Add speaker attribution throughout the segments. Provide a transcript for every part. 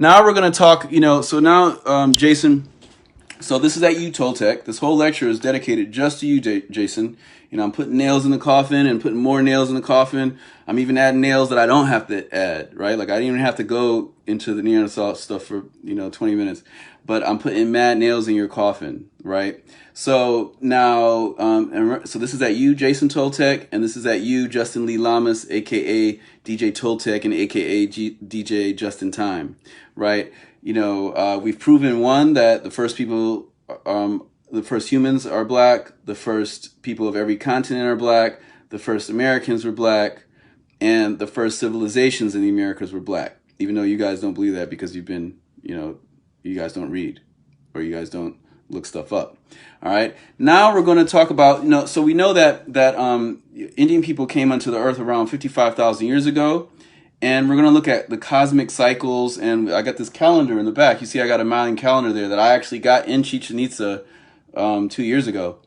Speaker 1: now we're going to talk, so now, Jason, so this is at you, Toltec. This whole lecture is dedicated just to you, Jason. I'm putting nails in the coffin and putting more nails in the coffin. I'm even adding nails that I don't have to add, right? Like I didn't even have to go into the Neanderthal stuff for, 20 minutes. But I'm putting mad nails in your coffin, right? So now, so this is at you, Jason Toltec, and this is at you, Justin Lee Lamas, aka DJ Toltec, and aka DJ Just in Time, right? We've proven one that the first humans are black, the first people of every continent are black, the first Americans were black, and the first civilizations in the Americas were black. Even though you guys don't believe that because you've been, you guys don't read or you guys don't look stuff up. All right. Now we're going to talk about, so we know that Indian people came onto the earth around 55,000 years ago. And we're going to look at the cosmic cycles. And I got this calendar in the back. You see, I got a Mayan calendar there that I actually got in Chichen Itza 2 years ago,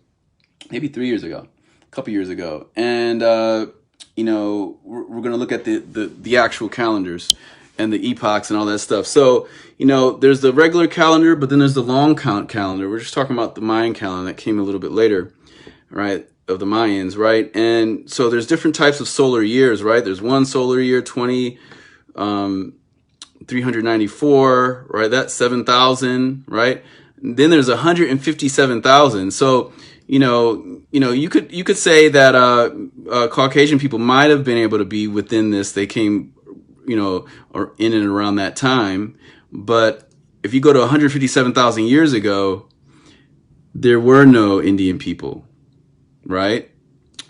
Speaker 1: maybe 3 years ago, a couple years ago. And, we're going to look at the actual calendars and the epochs and all that stuff. So, there's the regular calendar, but then there's the long count calendar. We're just talking about the Mayan calendar that came a little bit later, right, of the Mayans, right? And so there's different types of solar years, right? There's one solar year, 394, right? That's 7,000, right? And then there's 157,000. So, you could say that Caucasian people might have been able to be within this. They came, or in and around that time. But if you go to 157,000 years ago, there were no Indian people, right?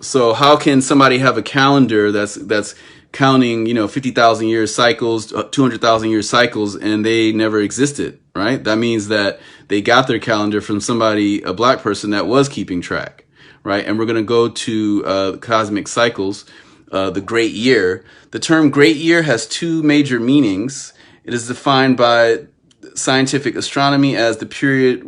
Speaker 1: So how can somebody have a calendar that's counting, 50,000 year cycles, 200,000 year cycles, and they never existed, right? That means that they got their calendar from somebody, a black person that was keeping track, right? And we're going to go to cosmic cycles, the great year. The term great year has two major meanings. It is defined by scientific astronomy as the period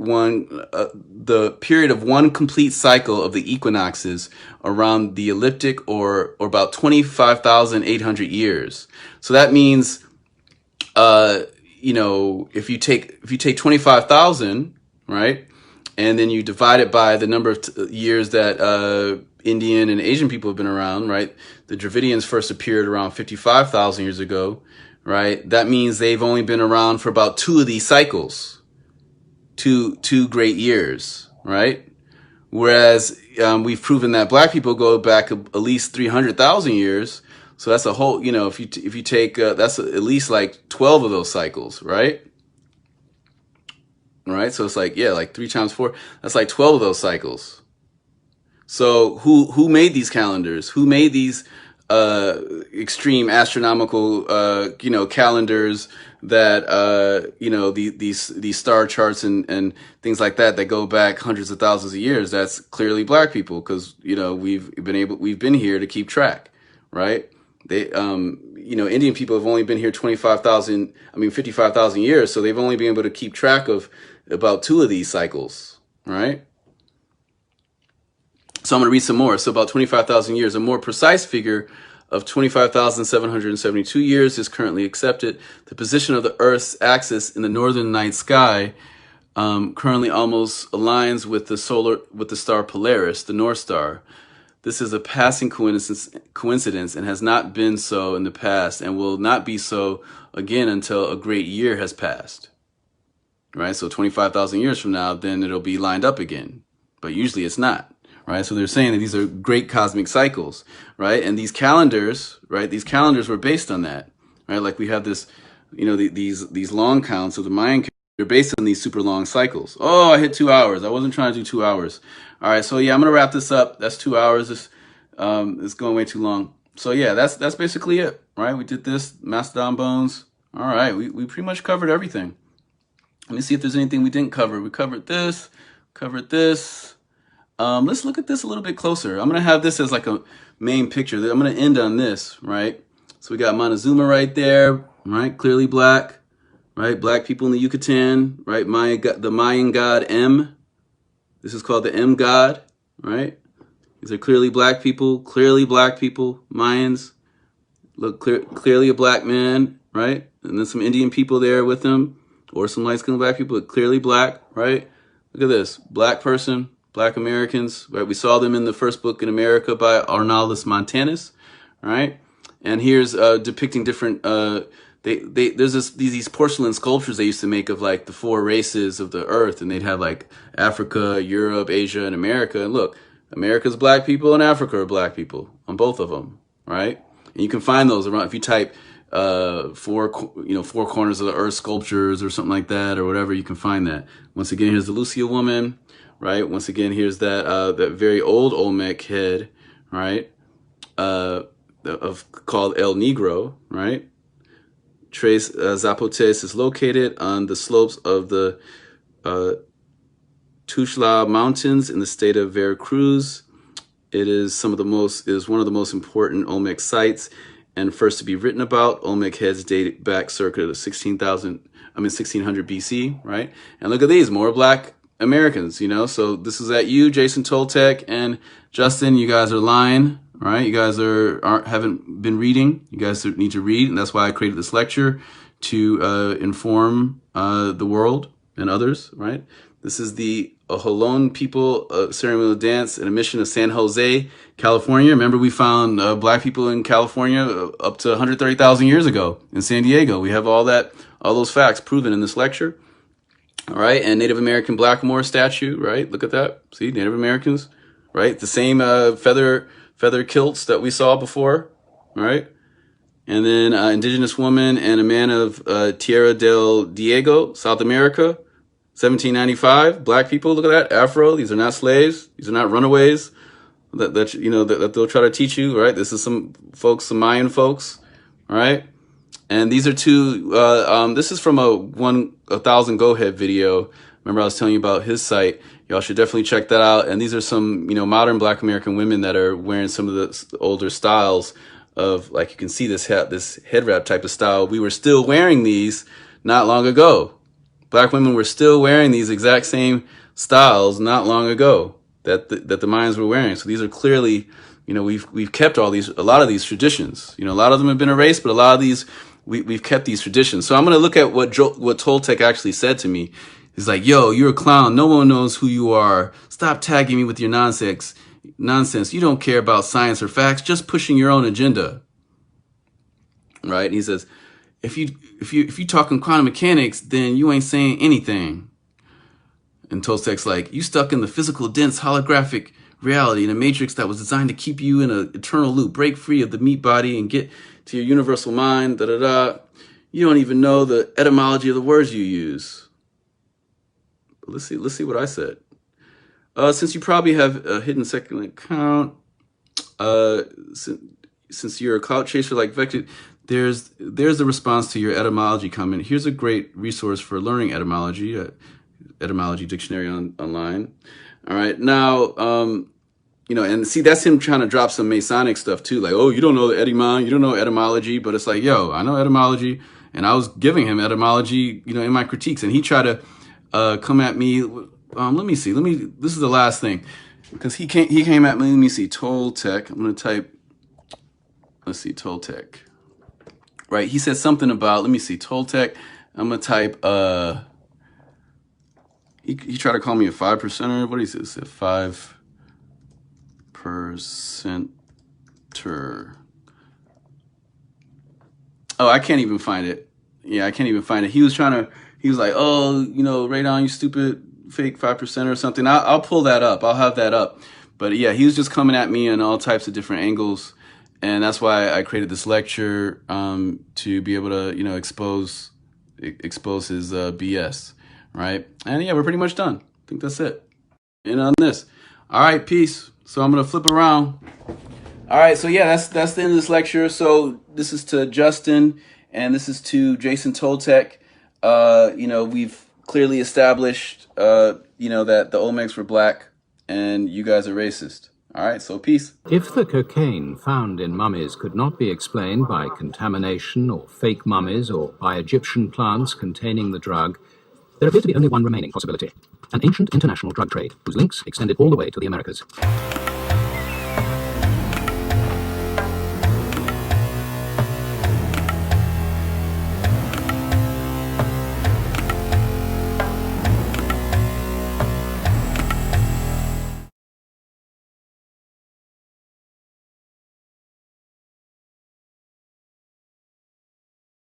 Speaker 1: of one complete cycle of the equinoxes around the ecliptic, or about 25,800 years. So that means, if you take 25,000, right, and then you divide it by the number of years that Indian and Asian people have been around, right? The Dravidians first appeared around 55,000 years ago. Right? That means they've only been around for about two of these cycles, two great years, right? Whereas we've proven that black people go back at least 300,000 years. So that's a whole, if you take, that's at least like 12 of those cycles, right? Right? So it's like, like 3 times 4, that's like 12 of those cycles. So who made these calendars? Who made these extreme astronomical, calendars that, these star charts and things like that go back hundreds of thousands of years? That's clearly black people, because, we've been here to keep track, right? They, Indian people have only been here 55,000 years. So they've only been able to keep track of about 2 of these cycles, right? So I'm going to read some more. So about 25,000 years. A more precise figure of 25,772 years is currently accepted. The position of the Earth's axis in the northern night sky currently almost aligns with the star Polaris, the North Star. This is a passing coincidence and has not been so in the past, and will not be so again until a great year has passed. Right? So 25,000 years from now, then it'll be lined up again. But usually it's not. Right? So they're saying that these are great cosmic cycles, right? And these calendars, right? These calendars were based on that, right? Like we have this, these long counts of the Mayan calendar. They're based on these super long cycles. Oh, I hit 2 hours. I wasn't trying to do 2 hours. All right. So yeah, I'm going to wrap this up. That's 2 hours. It's going way too long. So yeah, that's basically it, right? We did this, mastodon bones. All right. We pretty much covered everything. Let me see if there's anything we didn't cover. We covered this, let's look at this a little bit closer. I'm going to have this as like a main picture. I'm going to end on this, right? So we got Montezuma right there, right? Clearly black, right? Black people in the Yucatan, right? The Mayan god M. This is called the M god, right? These are clearly black people, Mayans. Look, clearly a black man, right? And then some Indian people there with him, or some light-skinned black people, but clearly black, right? Look at this, black person, black Americans, right? We saw them in the first book in America by Arnaldus Montanus, right? And here's depicting different, there's these porcelain sculptures they used to make of like the 4 races of the earth, and they'd have like Africa, Europe, Asia, and America. And look, America's black people and Africa are black people on both of them, right? And you can find those around if you type 4 corners of the earth sculptures or something like that or whatever. You can find that. Once again, here's the Lucia woman, right? Once again, here's that very old Olmec head, right? Called El Negro, right? Tres Zapotes is located on the slopes of the Tuxtla Mountains in the state of Veracruz. It is one of the most important Olmec sites and first to be written about. Olmec heads date back circa to 1600 BC, right? And look at these, more black Americans, you know? So this is at you, Jason Toltec and Justin. You guys are lying, right? You guys haven't been reading. You guys need to read, and that's why I created this lecture to inform the world and others, right? This is the Ohlone people ceremonial dance and a mission of San Jose, California. Remember, we found black people in California up to 130,000 years ago in San Diego. We have all those facts proven in this lecture. All right, and Native American Blackamoor statue, right? Look at that. See, Native Americans, right? The same feather kilts that we saw before, right? And then indigenous woman and a man of Tierra del Diego, South America, 1795. Black people, look at that, Afro. These are not slaves. These are not runaways that they'll try to teach you, right? This is some Mayan folks, right? And these are two. This is from a 1,000 Go Ahead video. Remember, I was telling you about his site. Y'all should definitely check that out. And these are some, modern Black American women that are wearing some of the older styles of, like, you can see this head wrap type of style. We were still wearing these not long ago. Black women were still wearing these exact same styles not long ago that the Mayans were wearing. So these are clearly, we've kept a lot of these traditions. A lot of them have been erased, but a lot of these we've kept these traditions. So I'm going to look at what Toltec actually said to me. He's like, "Yo, you're a clown. No one knows who you are. Stop tagging me with your nonsense. You don't care about science or facts. Just pushing your own agenda." Right? And he says, if you talking quantum mechanics, then you ain't saying anything. And Toltec's like, "You stuck in the physical, dense, holographic reality in a matrix that was designed to keep you in an eternal loop. Break free of the meat body and get to your universal mind. You don't even know the etymology of the words you use." Let's see what I said. Since you probably have a hidden second account, since you're a clout chaser like Vector, there's the response to your etymology comment. Here's a great resource for learning etymology, etymology dictionary online. All right, now, and see, that's him trying to drop some Masonic stuff too. Like, "Oh, you don't know the etymon, you don't know etymology," but it's like, yo, I know etymology, and I was giving him etymology, in my critiques, and he tried to come at me. Let me see. This is the last thing, because he came at me. Let me see. Toltec. I'm gonna type. Let's see. Toltec. Right. He said something about. Let me see. Toltec. I'm gonna type. He tried to call me a 5%er. What did he say? 5%er. Oh, I can't even find it. Yeah, I can't even find it. He was like, "Oh, Radon, you stupid fake 5% or something." I'll pull that up. I'll have that up. But yeah, he was just coming at me in all types of different angles. And that's why I created this lecture, to be able to, expose his BS, right? And yeah, we're pretty much done. I think that's it. And on this. All right, peace. So I'm going to flip around. All right, so yeah, that's the end of this lecture. So this is to Justin, and this is to Jason Toltec. We've clearly established, that the Olmecs were black and you guys are racist. All right, so peace.
Speaker 2: If the cocaine found in mummies could not be explained by contamination or fake mummies or by Egyptian plants containing the drug, there appeared to be only one remaining possibility: an ancient international drug trade whose links extended all the way to the Americas.